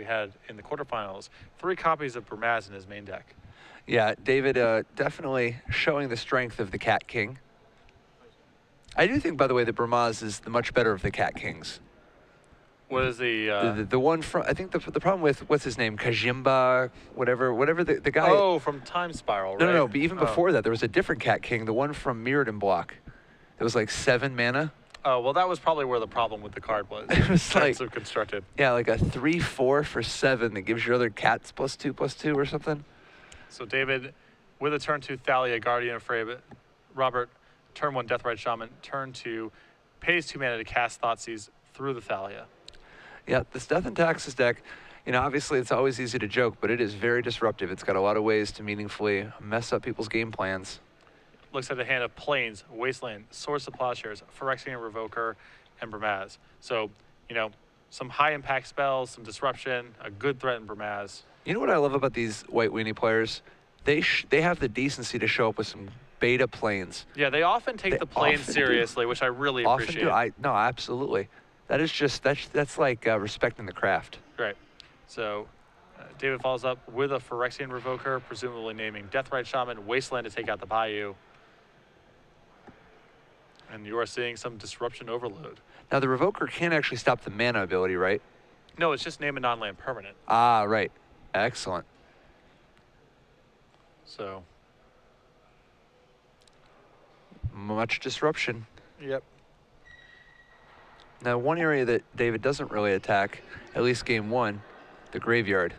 we had in the quarterfinals. 3 copies of Bramaz in his main deck. Yeah, David definitely showing the strength of the Cat King. I do think, by the way, that Bramaz is the much better of the Cat Kings. What is the one from? I think the problem with what's his name, Kajimba, whatever the guy. Oh, from Time Spiral, right? No. But even before that, there was a different Cat King, the one from Mirrodin block. It was like 7 mana. Oh, well, that was probably where the problem with the card was. It was like so constructed. Yeah, like a 3/4 for 7 that gives your other cats +2/+2 or something. So David, with a turn 2 Thalia, Guardian of Frey, Robert, turn 1 Deathrite Shaman, turn 2 pays 2 mana to cast Thoughtseize through the Thalia. Yeah, this Death and Taxes deck, you know, obviously it's always easy to joke, but it is very disruptive. It's got a lot of ways to meaningfully mess up people's game plans. Looks at a hand of Plains, Wasteland, Source of Plowshares, Phyrexian Revoker, and Bramaz. So, you know, some high-impact spells, some disruption, a good threat in Bramaz. You know what I love about these White Weenie players? They have the decency to show up with some beta planes. Yeah, they often take the planes seriously, which I really appreciate. Often do. No, absolutely. That is just, that's like respecting the craft. Right. So David follows up with a Phyrexian Revoker, presumably naming Deathrite Shaman, Wasteland to take out the Bayou. And you are seeing some disruption overload. Now, the Revoker can't actually stop the mana ability, right? No, it's just name a non-land permanent. Ah, right. Excellent. So. Much disruption. Yep. Now, one area that David doesn't really attack, at least game 1, the graveyard.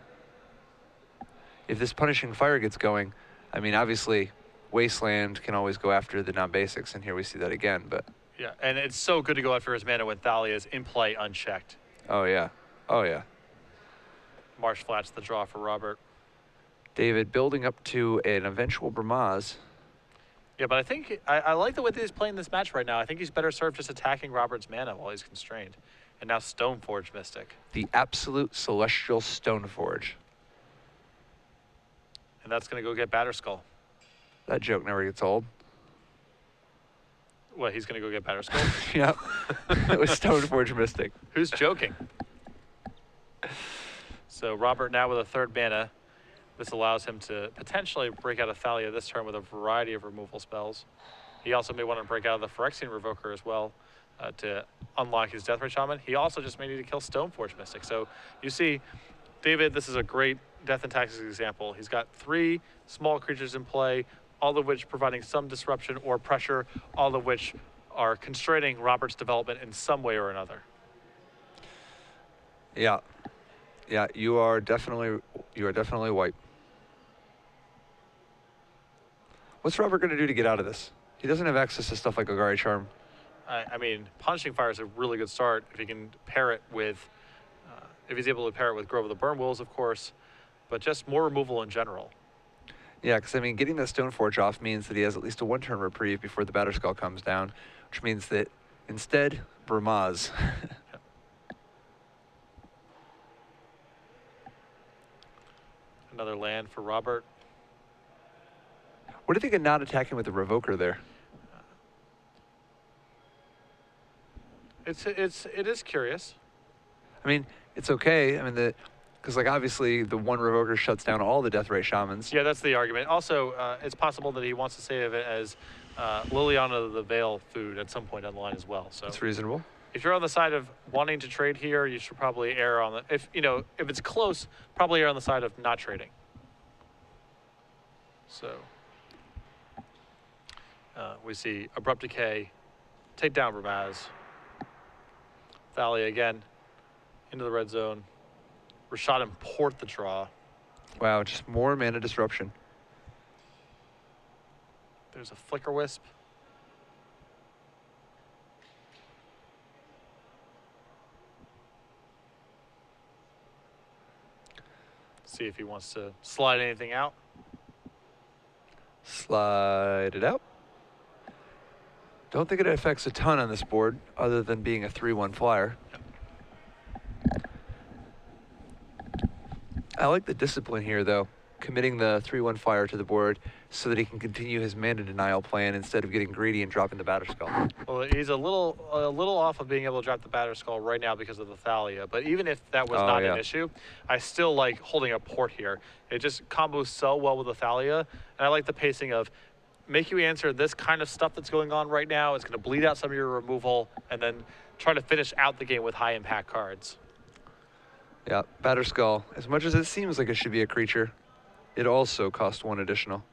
If this Punishing Fire gets going, I mean, obviously, Wasteland can always go after the non-basics, and here we see that again, but... Yeah, and it's so good to go after his mana when Thalia is in play unchecked. Oh, yeah. Oh, yeah. Marsh flats the draw for Robert. David building up to an eventual Bramaz. Yeah, but I think I like the way that he's playing this match right now. I think he's better served just attacking Robert's mana while he's constrained. And now Stoneforge Mystic. The absolute celestial Stoneforge. And that's going to go get Batterskull. That joke never gets old. What, he's going to go get Batterskull? Yep. It was Stoneforge Mystic. Who's joking? So Robert now with a 3rd mana. This allows him to potentially break out of Thalia this turn with a variety of removal spells. He also may want to break out of the Phyrexian Revoker as well to unlock his Deathrite Shaman. He also just may need to kill Stoneforge Mystic. So you see, David, this is a great Death and Taxes example. He's got 3 small creatures in play, all of which providing some disruption or pressure, all of which are constraining Robert's development in some way or another. Yeah. Yeah, you are definitely white. What's Robert going to do to get out of this? He doesn't have access to stuff like Agari Charm. I mean, Punishing Fire is a really good start if he can pair it with, if he's able to pair it with Grove of the Burn Wolves, of course, but just more removal in general. Yeah, because I mean, getting that Stoneforge off means that he has at least a 1-turn reprieve before the Batterskull comes down, which means that instead, Bramaz. Another land for Robert. What do you think of not attacking with the Revoker there? It is curious. I mean, it's okay. I mean, because like obviously the one Revoker shuts down all the Deathrite Shamans. Yeah, that's the argument. Also, it's possible that he wants to save it as Liliana the Veil food at some point down the line as well. So it's reasonable. If you're on the side of wanting to trade here, you should probably err on the, if it's close, probably err on the side of not trading. So we see Abrupt Decay, take down Bramaz. Thalia again, into the red zone. Rashad import the draw. Wow, just more mana disruption. There's a Flicker Wisp. See if he wants to slide anything out. Slide it out. Don't think it affects a ton on this board, other than being a 3/1 flyer. I like the discipline here, though, committing the 3/1 fire to the board so that he can continue his mana denial plan instead of getting greedy and dropping the Batterskull. Well, he's a little off of being able to drop the Batterskull right now because of the Thalia. But even if that was not an issue, I still like holding a port here. It just combos so well with the Thalia, and I like the pacing of make you answer this kind of stuff that's going on right now. It's going to bleed out some of your removal, and then try to finish out the game with high impact cards. Yeah, Batterskull, as much as it seems like it should be a creature, it also costs 1 additional.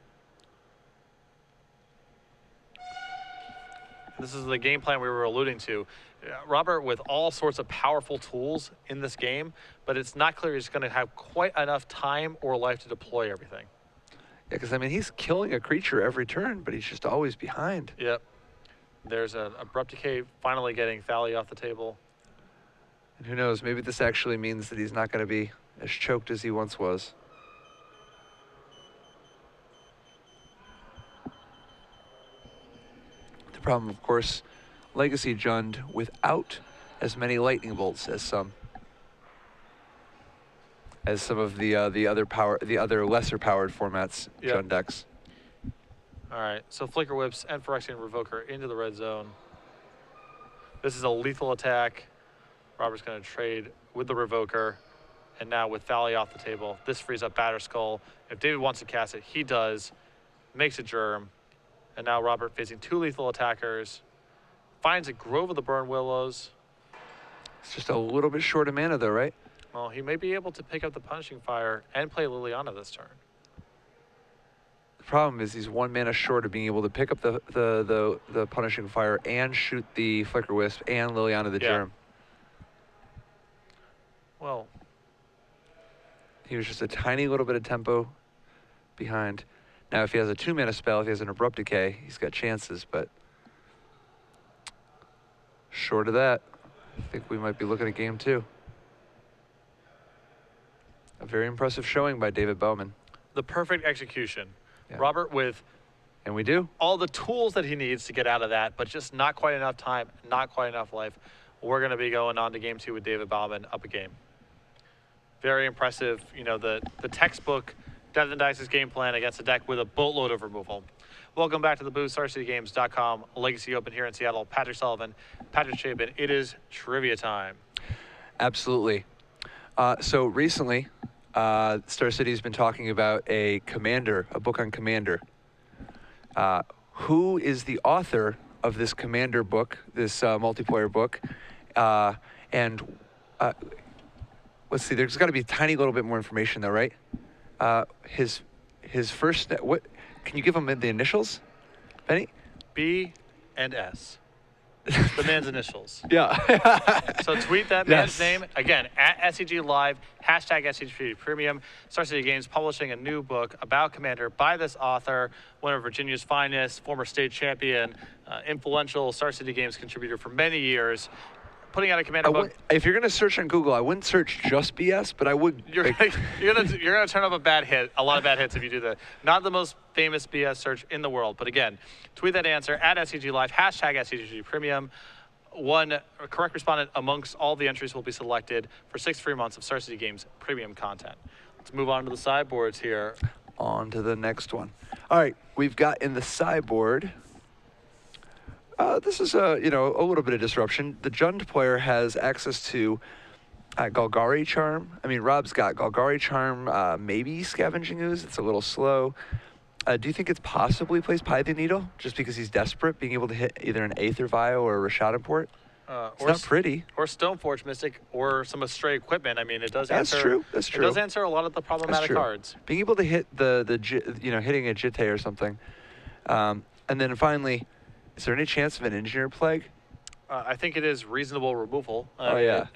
This is the game plan we were alluding to. Robert with all sorts of powerful tools in this game, but it's not clear he's going to have quite enough time or life to deploy everything. Yeah, because I mean, he's killing a creature every turn, but he's just always behind. Yep. There's an Abrupt Decay finally getting Thalia off the table. And who knows, maybe this actually means that he's not going to be as choked as he once was. The problem, of course, Legacy Jund without as many lightning bolts as some of the other lesser powered formats Jund decks. All right, so Flicker Whips and Phyrexian Revoker into the red zone. This is a lethal attack. Robert's going to trade with the Revoker, and now with Thalia off the table, this frees up Batterskull. If David wants to cast it, he does. Makes a Germ, and now Robert facing 2 lethal attackers. Finds a Grove of the Burn Willows. It's just a little bit short of mana, though, right? Well, he may be able to pick up the Punishing Fire and play Liliana this turn. The problem is he's 1 mana short of being able to pick up the Punishing Fire and shoot the Flicker Wisp and Liliana the Germ. Well, he was just a tiny little bit of tempo behind. Now, if he has a 2 mana spell, if he has an Abrupt Decay, he's got chances, but short of that, I think we might be looking at game 2. A very impressive showing by David Bauman. the perfect execution. Yeah. Robert with And we do. all the tools that he needs to get out of that, but just not quite enough time, not quite enough life. We're going to be going on to game 2 with David Bauman up a game. Very impressive. You know, the textbook Devin Dice's game plan against a deck with a boatload of removal. Welcome back to the booth, StarCityGames.com, Legacy Open here in Seattle. Patrick Sullivan, Patrick Chapin. It is trivia time. Absolutely. So recently, Star City's been talking about a Commander, a book on Commander. Who is the author of this Commander book, this multiplayer book? And let's see, there's got to be a tiny little bit more information though, right? His first, what, can you give him the initials, Benny? B and S. The man's initials. Yeah. So tweet that man's name, again, at SCG Live, hashtag SCG Premium. Star City Games publishing a new book about Commander by this author, one of Virginia's finest, former state champion, influential Star City Games contributor for many years. Putting out a Commander book. If you're going to search on Google, I wouldn't search just BS, but I would. You're gonna turn up a lot of bad hits if you do that. Not the most famous BS search in the world, but again, tweet that answer at SCG Live, hashtag SCG Premium. One correct respondent amongst all the entries will be selected for 6 free months of Star City Games premium content. Let's move on to the sideboards here. On to the next one. All right, we've got in the sideboard. This is a little bit of disruption. The Jund player has access to Golgari Charm. I mean, Rob's got Golgari Charm, maybe Scavenging Ooze. It's a little slow. Do you think it's possibly plays Python Needle just because he's desperate, being able to hit either an Aether Vial or a Rashad Import? It's not pretty. Or Stoneforge Mystic or some Astray Equipment. I mean, it does That's answer. True. That's true. It does answer a lot of the problematic cards. Being able to hit hitting a Jitte or something. And then finally, is there any chance of an Engineer Plague? I think it is reasonable removal. Yeah.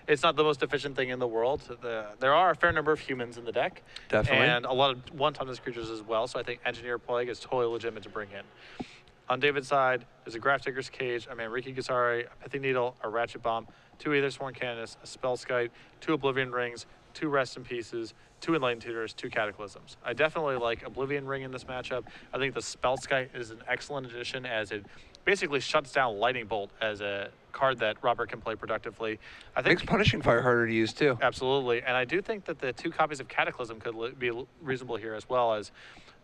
It's not the most efficient thing in the world. There are a fair number of humans in the deck. Definitely. And a lot of one-timeless creatures as well. So I think Engineer Plague is totally legitimate to bring in. On David's side, there's a Grafdigger's Cage, a Manriki Gazari, a Pithy Needle, a Ratchet Bomb, 2 Aethersworn Canoness, a Spellskite, 2 Oblivion Rings, 2 Rest in Pieces, 2 Enlightened Tutors, 2 Cataclysms. I definitely like Oblivion Ring in this matchup. I think the Spell Sky is an excellent addition as it basically shuts down Lightning Bolt as a card that Robert can play productively. I think Makes Punishing Fire harder to use too. absolutely, and I do think that the 2 copies of Cataclysm could be reasonable here as well, as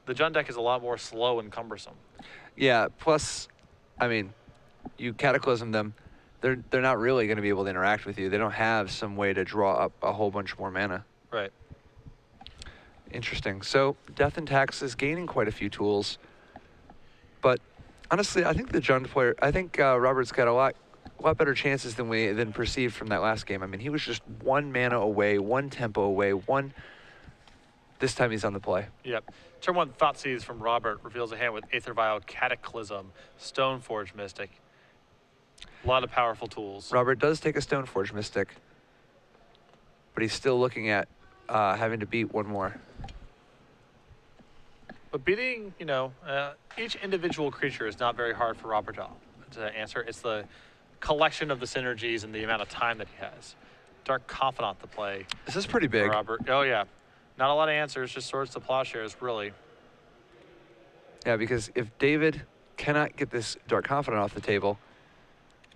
the Jund deck is a lot more slow and cumbersome. Yeah. Plus, I mean, you Cataclysm them, they're not really going to be able to interact with you. They don't have some way to draw up a whole bunch more mana. Right. Interesting. So Death and Tax is gaining quite a few tools, but honestly, I think the Jund player, I think Robert's got a lot better chances than perceived from that last game. I mean, he was just 1 mana away, 1 tempo away, This time he's on the play. Yep. Turn 1 Thoughtseize from Robert reveals a hand with Aether Vial, Cataclysm, Stoneforge Mystic. A lot of powerful tools. Robert does take a Stoneforge Mystic, but he's still looking at having to beat 1 more. But beating, each individual creature is not very hard for Robert to answer. It's the collection of the synergies and the amount of time that he has. Dark Confidant to play. This is pretty big. For Robert. Oh, yeah. Not a lot of answers, just Swords to Plowshares, really. Yeah, because if David cannot get this Dark Confidant off the table,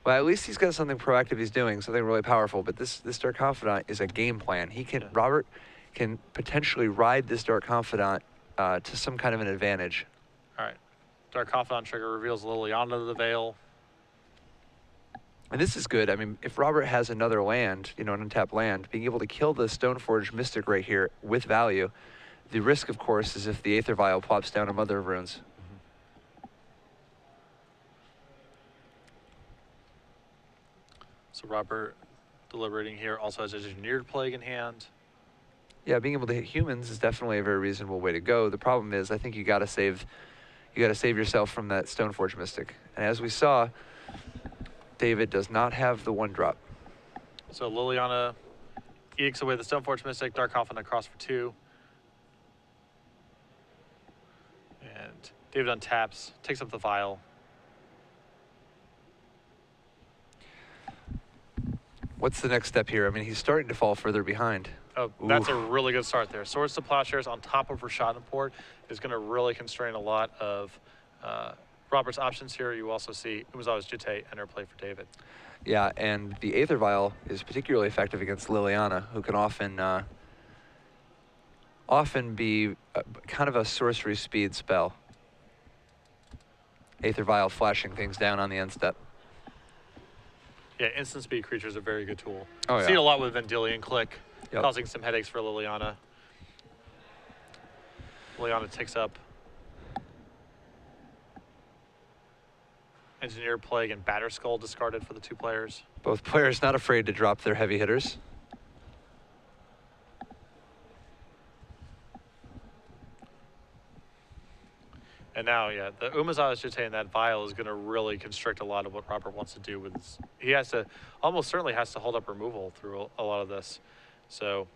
well, at least he's got something proactive he's doing, something really powerful. But this Dark Confidant is a game plan. Robert can potentially ride this Dark Confidant to some kind of an advantage. All right. Dark Confidant trigger reveals Liliana to the Veil. And this is good. I mean, if Robert has another land, an untapped land, being able to kill the Stoneforge Mystic right here with value, the risk, of course, is if the Aether Vial plops down a Mother of Runes. So Robert, deliberating here, also has Engineered Plague in hand. Yeah, being able to hit humans is definitely a very reasonable way to go. The problem is, I think you got to save yourself from that Stoneforge Mystic. And as we saw, David does not have the 1-drop. So Liliana ekes away the Stoneforge Mystic, Dark Confidant across for 2. And David untaps, takes up the Vial. What's the next step here? I mean, he's starting to fall further behind. Oh, that's a really good start there. Swords to Plowshares on top of Rashad and Port is going to really constrain a lot of Robert's options here. You also see Umezawa's Jitte enter play for David. Yeah, and the Aether Vial is particularly effective against Liliana, who can often be kind of a sorcery speed spell. Aether Vial flashing things down on the end step. Yeah, instant speed creatures are a very good tool. Oh, yeah. See it a lot with Vendilion Click, Yep. causing some headaches for Liliana. Liliana takes up Engineered Plague and Batterskull discarded for the 2 players. Both players not afraid to drop their heavy hitters. And now, yeah, the Umezawa's Jitte and that Vial is going to really constrict a lot of what Robert wants to do with his. He almost certainly has to hold up removal through a lot of this. So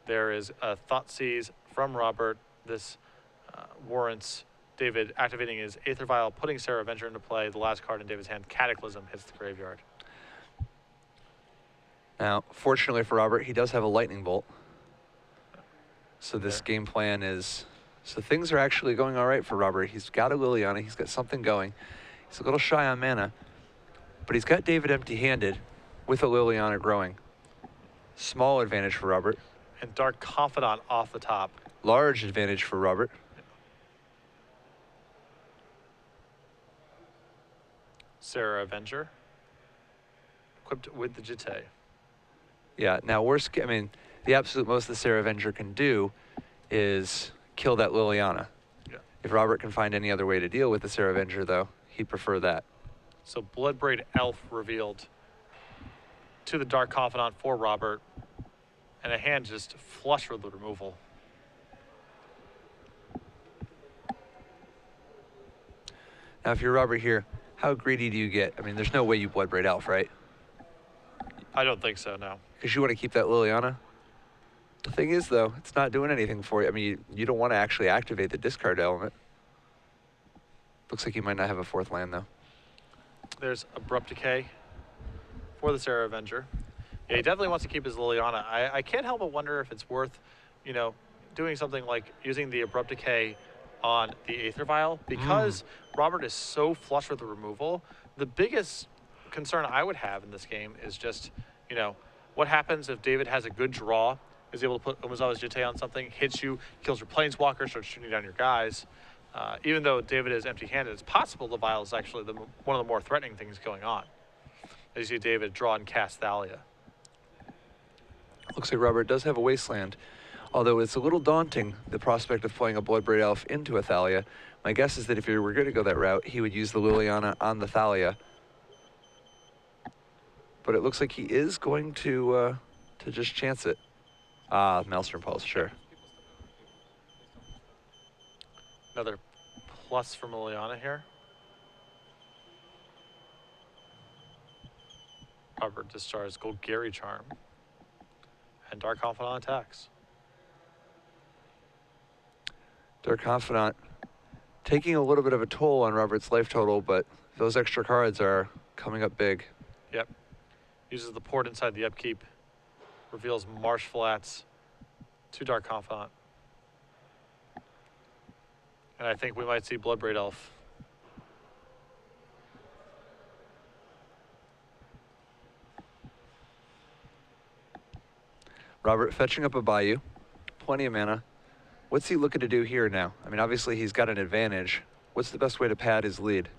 there is a Thoughtseize from Robert. This warrants David activating his Aether Vial, putting Sarah Avenger into play. The last card in David's hand, Cataclysm, hits the graveyard. Now, fortunately for Robert, he does have a Lightning Bolt. So this game plan is... So things are actually going all right for Robert. He's got a Liliana. He's got something going. He's a little shy on mana. But he's got David empty-handed with a Liliana growing. Small advantage for Robert. And Dark Confidant off the top. Large advantage for Robert. Sarah Avenger. Equipped with the Jitte. Yeah, now the absolute most the Sarah Avenger can do is kill that Liliana. Yeah. If Robert can find any other way to deal with the Sarah Avenger, though, he'd prefer that. So Bloodbraid Elf revealed to the Dark Confidant for Robert, and a hand just flush with the removal. Now, if you're Robert here, how greedy do you get? I mean, there's no way you Bloodbraid Elf, right? I don't think so, no. Because you want to keep that Liliana? The thing is, though, it's not doing anything for you. I mean, you don't want to actually activate the discard element. Looks like you might not have a 4th land, though. There's Abrupt Decay for the Sarah Avenger. Yeah, he definitely wants to keep his Liliana. I can't help but wonder if it's worth doing something like using the Abrupt Decay on the Aether Vial, because Robert is so flush with the removal. The biggest concern I would have in this game is just, what happens if David has a good draw, is able to put Umezawa's Jitte on something, hits you, kills your Planeswalker, starts shooting down your guys. Even though David is empty-handed, it's possible the Vial is actually one of the more threatening things going on. As you see David draw and cast Thalia. Looks like Robert does have a Wasteland, although it's a little daunting, the prospect of playing a Bloodbraid Elf into a Thalia. My guess is that if he were going to go that route, he would use the Liliana on the Thalia. But it looks like he is going to just chance it. Maelstrom Pulse, sure. Another plus from Liliana here. Robert discards Golgari Charm. And Dark Confidant attacks. Dark Confidant taking a little bit of a toll on Robert's life total, but those extra cards are coming up big. Yep. Uses the port inside the upkeep. Reveals Marsh Flats to Dark Confidant. And I think we might see Bloodbraid Elf. Robert fetching up a Bayou, plenty of mana. What's he looking to do here now? I mean, obviously he's got an advantage. What's the best way to pad his lead?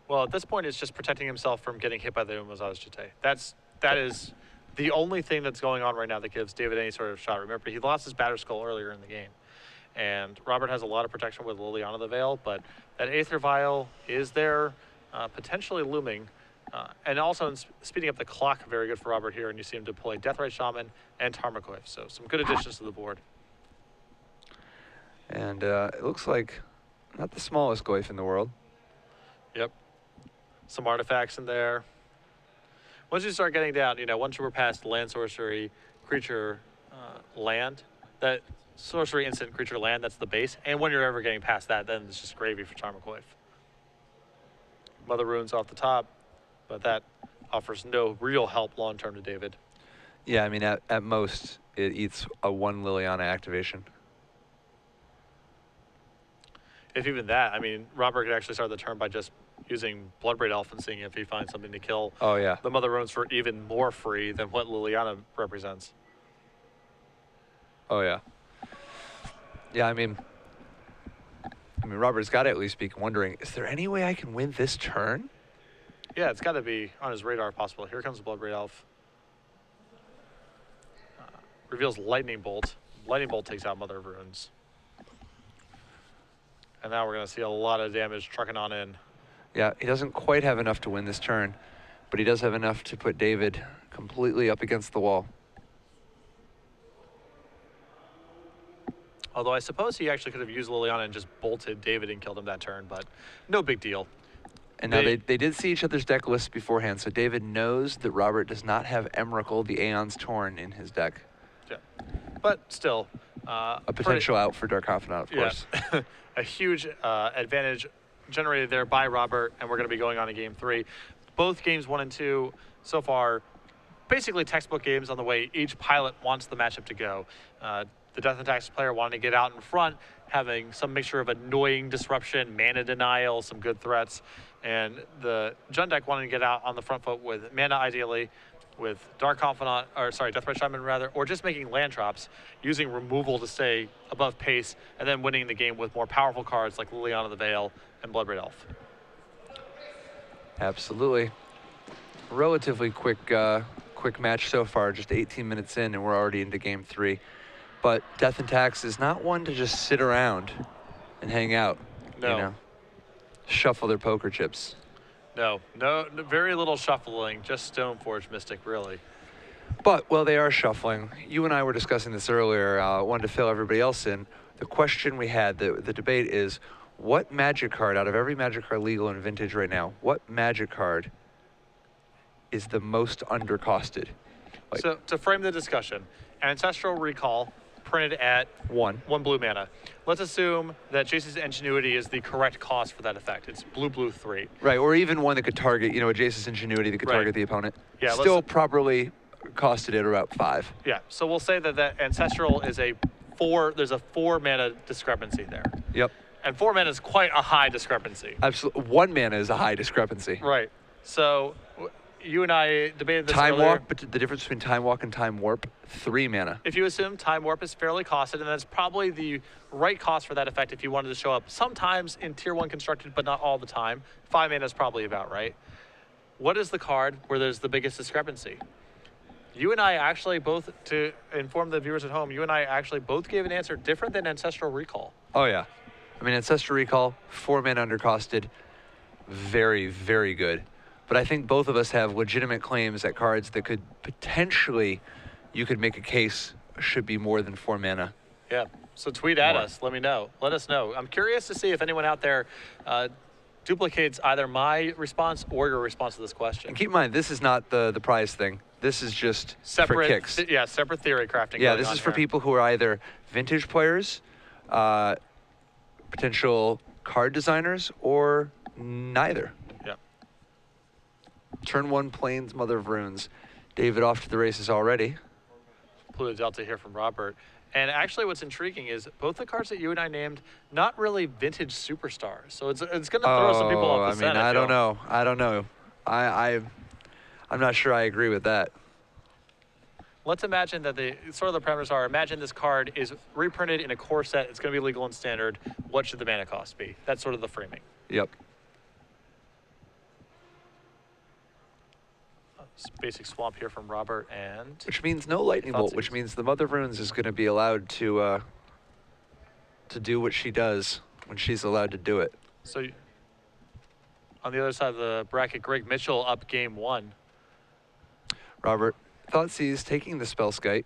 Well, at this point, it's just protecting himself from getting hit by the Umezawa's Jitte. That is the only thing that's going on right now that gives David any sort of shot. Remember, he lost his Batter Skull earlier in the game. And Robert has a lot of protection with Liliana the Veil, but that Aether Vial is there, potentially looming. And also in speeding up the clock, very good for Robert here, and you see him deploy Deathrite Shaman and Tarmogoyf. So some good additions to the board. And it looks like not the smallest Goyf in the world. Yep. Some artifacts in there. Once you start getting down, once you were past land, sorcery, creature, land, that sorcery, instant, creature, land, that's the base. And when you're ever getting past that, then it's just gravy for Tarmogoyf. Mother Runes off the top, but that offers no real help long-term to David. Yeah, I mean, at most, it eats a 1 Liliana activation. If even that, I mean, Robert could actually start the turn by just using Bloodbraid Elf and seeing if he finds something to kill the Mother Runes for even more free than what Liliana represents. Oh, yeah. Yeah, I mean, Robert's got to at least be wondering, is there any way I can win this turn? Yeah, it's got to be on his radar if possible. Here comes the Bloodbraid Elf. Reveals Lightning Bolt. Lightning Bolt takes out Mother of Runes. And now we're going to see a lot of damage trucking on in. Yeah, he doesn't quite have enough to win this turn, but he does have enough to put David completely up against the wall. Although I suppose he actually could have used Liliana and just bolted David and killed him that turn, but no big deal. And now they did see each other's deck lists beforehand, so David knows that Robert does not have Emrakul, the Aeon's Torn, in his deck. Yeah, but still. A potential out for Dark Confidant, of course. Yeah. A huge advantage generated there by Robert, and we're going to be going on to game 3. Both games 1 and 2 so far, basically textbook games on the way each pilot wants the matchup to go. The Death and Taxes player wanting to get out in front, having some mixture of annoying disruption, mana denial, some good threats, and the Jund deck wanting to get out on the front foot with mana ideally, with Deathrite Shaman rather, or just making land drops, using removal to stay above pace, and then winning the game with more powerful cards like Liliana the Veil and Bloodbraid Elf. Absolutely. Relatively quick match so far, just 18 minutes in, and we're already into game 3. But Death and Tax is not one to just sit around and hang out. No. Shuffle their poker chips. No, very little shuffling, just Stoneforge Mystic, really. But while they are shuffling, you and I were discussing this earlier, wanted to fill everybody else in. The question we had, the debate is, what Magic card, out of every Magic card legal in Vintage right now, what Magic card is the most undercosted? So to frame the discussion, Ancestral Recall printed at 1 blue mana. Let's assume that Jace's Ingenuity is the correct cost for that effect. It's blue 3. Right, or even one that could target, a Jace's Ingenuity that could target the opponent. Yeah, still properly costed at about 5. Yeah, so we'll say that Ancestral is a there's a 4 mana discrepancy there. Yep. And 4 mana is quite a high discrepancy. Absolutely. 1 mana is a high discrepancy. Right. So you and I debated this Time earlier. Walk, but the difference between Time Walk and Time Warp, 3 mana. If you assume Time Warp is fairly costed, and that's probably the right cost for that effect if you wanted to show up sometimes in Tier 1 constructed, but not all the time, 5 mana is probably about right. What is the card where there's the biggest discrepancy? You and I actually both, to inform the viewers at home, you and I actually both gave an answer different than Ancestral Recall. Oh, yeah. I mean, Ancestral Recall, 4 mana undercosted, very, very good. But I think both of us have legitimate claims at cards that could potentially, you could make a case, should be more than 4 mana. Yeah. So tweet at More. us. Let me know. Let us know. I'm curious to see if anyone out there duplicates either my response or your response to this question. And keep in mind, this is not the prize thing. This is just Separate, for kicks. Yeah, separate theory crafting. Yeah, going this on is for here. people who are either vintage players, potential card designers, or neither. Yeah. Turn 1 Plains, Mother of Runes. David off to the races already. Pluto Delta here from Robert. And actually what's intriguing is both the cards that you and I named, not really vintage superstars. So it's going to throw some people off the I mean, scent. I don't feel. know. I don't know. I'm not sure I agree with that. Let's imagine that the parameters are, imagine this card is reprinted in a core set. It's going to be legal and standard. What should the mana cost be? That's sort of the framing. Yep. Basic swamp here from Robert, and Which means no lightning bolt, which Thoughtseize. means the Mother of Runes is going to be allowed to do what she does when she's allowed to do it. so on the other side of the bracket, Greg Mitchell up game 1. Robert, Thoughtseize taking the Spellskite.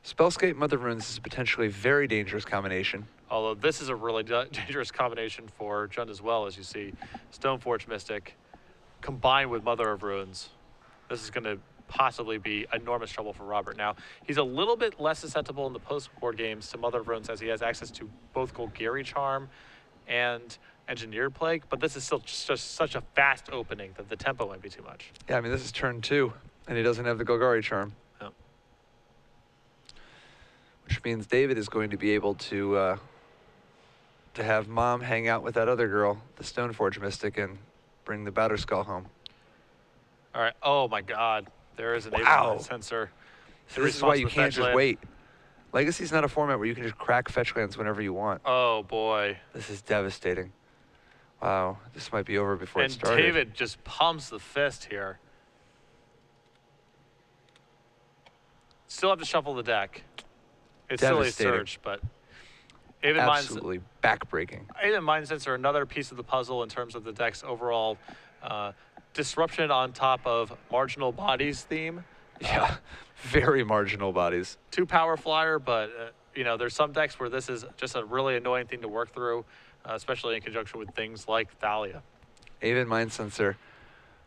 Spellskite Mother of Runes is a potentially very dangerous combination. Although this is a really dangerous combination for Jund as well, as you see. Stoneforge Mystic combined with Mother of Runes. This is going to possibly be enormous trouble for Robert. Now, he's a little bit less susceptible in the post-board games to Mother of Runes as he has access to both Golgari Charm and Engineered Plague, but this is still just such a fast opening that the tempo might be too much. Yeah, I mean, this is turn 2, and he doesn't have the Golgari Charm. No. Which means David is going to be able to have Mom hang out with that other girl, the Stoneforge Mystic, and bring the Batterskull home. All right. Oh, my God. There is an Wow. Aiden sensor. So this is why you can't just wait. Legacy's not a format where you can just crack fetch lands whenever you want. Oh, boy. This is devastating. Wow, this might be over before it And started. David just pumps the fist here. Still have to shuffle the deck. It's still a Devastating. surge, but Aven Minds, Absolutely backbreaking. Aven Mindsets are another piece of the puzzle in terms of the deck's overall disruption on top of marginal bodies theme. Yeah, very marginal bodies. 2 power flyer, but you know, there's some decks where this is just a really annoying thing to work through, especially in conjunction with things like Thalia. Aven Mind Sensor,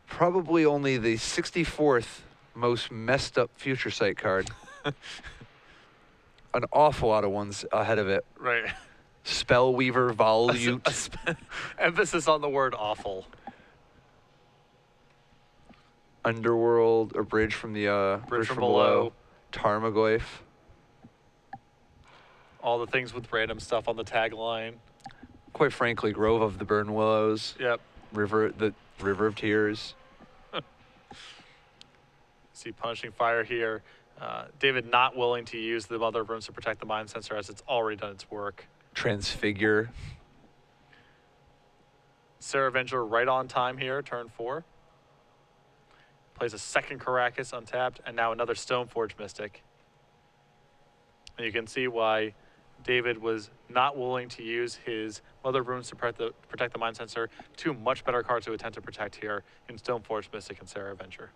probably only the 64th most messed up Future Sight card. An awful lot of ones ahead of it. Right. Spellweaver Volute. Emphasis on the word awful. Underworld, or Bridge from the Bridge from Below. Tarmogoyf. All the things with random stuff on the tagline. Quite frankly, Grove of the Burn Willows. Yep. River of Tears. See Punishing Fire here. David not willing to use the Mother of Runes to protect the Mind Sensor as it's already done its work. Transfigure. Sarah Avenger right on time here, turn 4. Plays a second Caracas untapped, and now another Stoneforge Mystic. And you can see why David was not willing to use his Mother of Runes to protect the Mind Sensor. 2 much better cards to attempt to protect here in Stoneforge Mystic and Sarah Avenger.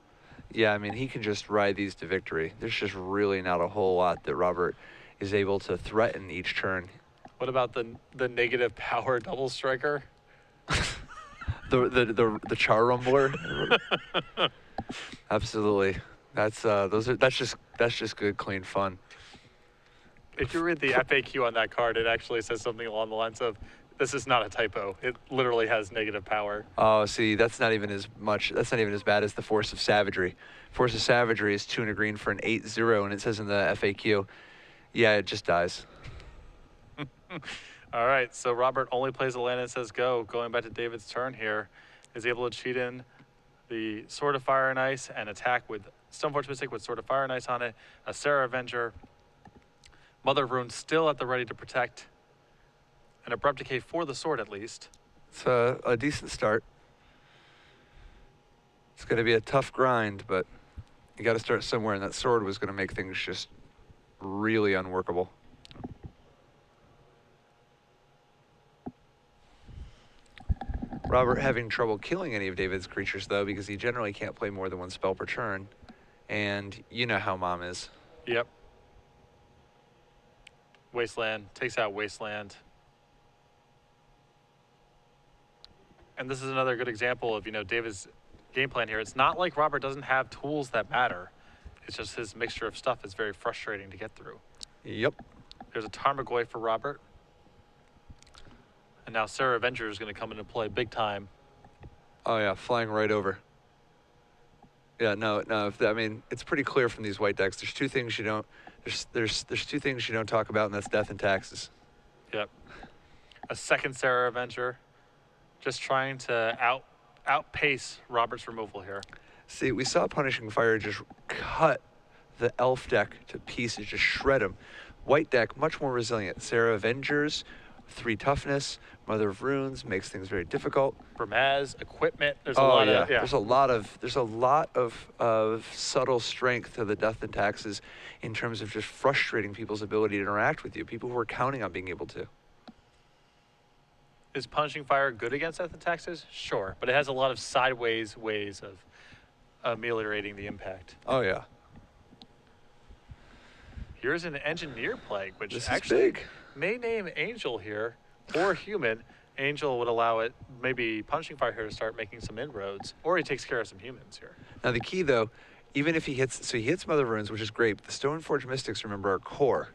Yeah, I mean, he can just ride these to victory. There's just really not a whole lot that Robert is able to threaten each turn. What about the negative power double striker? The Char Rumbler. Absolutely. That's just good, clean fun. If you read the FAQ on that card, it actually says something along the lines of, this is not a typo. It literally has negative power. Oh, see, that's not even as bad as the Force of Savagery. Force of Savagery is 2 and a green for an 8/0, and it says in the FAQ, Yeah, it just dies. All right, so Robert only plays a land and says go. Going back to David's turn here, is able to cheat in the Sword of Fire and Ice and attack with Stoneforge Mystic with Sword of Fire and Ice on it, a Sarah Avenger, Mother of Runes still at the ready to protect, an Abrupt Decay for the sword at least. It's a decent start. It's going to be a tough grind, but you got to start somewhere, and that sword was going to make things just really unworkable. Robert having trouble killing any of David's creatures, though, because he generally can't play more than one spell per turn. And you know how Mom is. Yep. Wasteland, takes out Wasteland. And this is another good example of, David's game plan here. It's not like Robert doesn't have tools that matter. It's just his mixture of stuff is very frustrating to get through. Yep. There's a Tarmogoyf for Robert. And now Sarah Avenger is going to come into play big time. Oh, yeah, flying right over. Yeah, no. I mean, it's pretty clear from these white decks. There's two things you don't. There's two things you don't talk about, and that's death and taxes. Yep. A second Sarah Avenger, just trying to outpace Robert's removal here. See, we saw Punishing Fire just cut the elf deck to pieces, just shred them. White deck, much more resilient. Sarah Avengers, 3 toughness, Mother of Runes, makes things very difficult. Bramaz, equipment, there's a lot of, yeah. There's a lot of subtle strength to the death and taxes in terms of just frustrating people's ability to interact with you, people who are counting on being able to. Is Punishing Fire good against death and taxes? Sure, but it has a lot of sideways ways of ameliorating the impact. Oh, yeah. Here's an Engineer Plague, which This actually is big. may name Angel here, or Human. Angel would allow it, maybe Punishing Fire here to start making some inroads, or he takes care of some humans here. Now, the key, though, even if he hits Mother of Runes, which is great, but the Stoneforge Mystics, remember, are core.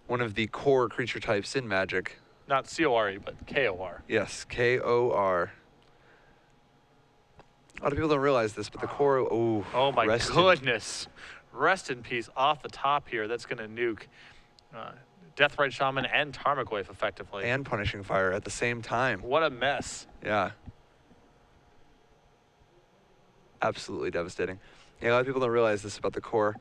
One of the core creature types in Magic. Not C-O-R-E, but K-O-R. Yes, K-O-R. A lot of people don't realize this, but the core, Oh my rest in- goodness. Rest in peace off the top here. That's going to nuke Deathrite Shaman and Tarmogoyf effectively. and Punishing Fire at the same time. What a mess. Yeah. Absolutely devastating. Yeah, a lot of people don't realize this about the core.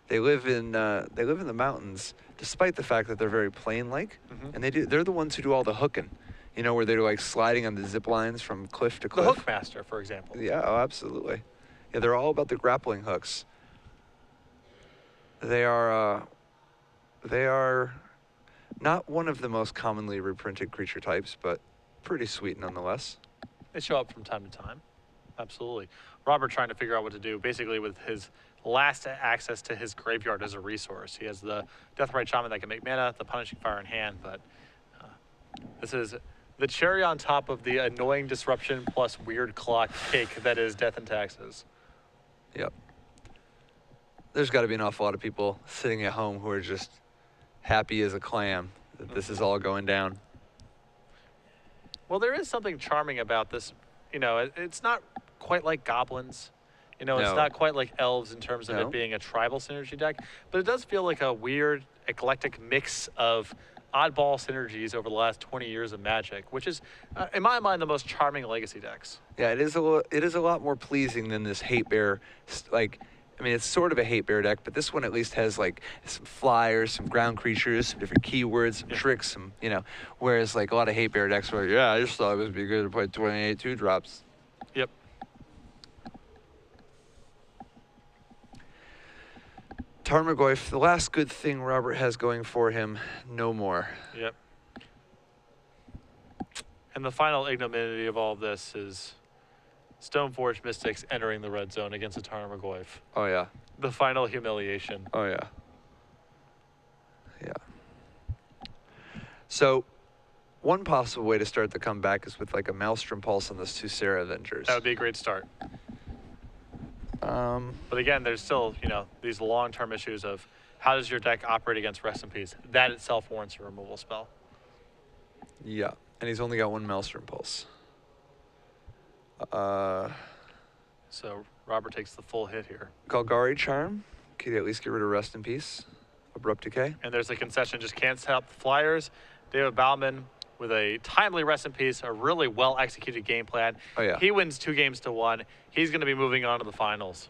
They live in the mountains, despite the fact that they're very plain-like, and they're the ones who do all the hooking. You know, where they're like sliding on the zip lines from cliff to The cliff. Hookmaster, for example. Yeah, oh, absolutely. Yeah, they're all about the grappling hooks. They are not one of the most commonly reprinted creature types, but pretty sweet nonetheless. They show up from time to time. Absolutely. Robert trying to figure out what to do, basically with his last access to his graveyard as a resource. He has the Deathrite Shaman that can make mana, the Punishing Fire in hand, but this is the cherry on top of the annoying disruption plus weird clock cake that is death and taxes. Yep. There's got to be an awful lot of people sitting at home who are just happy as a clam that this is all going down. Well, there is something charming about this. You know, it's not quite like goblins. You know, it's No. not quite like elves in terms of No. it being a tribal synergy deck, but it does feel like a weird, eclectic mix of oddball synergies over the last 20 years of Magic, which is, in my mind, the most charming legacy decks. Yeah, it is a lot more pleasing than this hate bear. I mean, it's sort of a hate bear deck, but this one at least has like some flyers, some ground creatures, some different keywords, some tricks, some, you know. Whereas like a lot of hate bear decks were, yeah, I just thought it would be good to play 28 2-drops. Yep. Tarmogoyf, the last good thing Robert has going for him, no more. Yep. And the final ignominy of all of this is Stoneforge Mystics entering the red zone against a Tarmogoyf. Oh, yeah. The final humiliation. Oh, yeah. Yeah. So, one possible way to start the comeback is with like a Maelstrom Pulse on those 2 Sarah Avengers. That would be a great start. But again, there's still, you know, these long-term issues of how does your deck operate against Rest in Peace? That itself warrants a removal spell. Yeah, and he's only got 1 Maelstrom Pulse. So Robert takes the full hit here. Golgari Charm. Could you at least get rid of Rest in Peace? Abrupt Decay. And there's a concession, just can't set up the Flyers. David Bauman with a timely rest in peace, a really well-executed game plan. Oh, yeah. He wins 2-1. He's going to be moving on to the finals.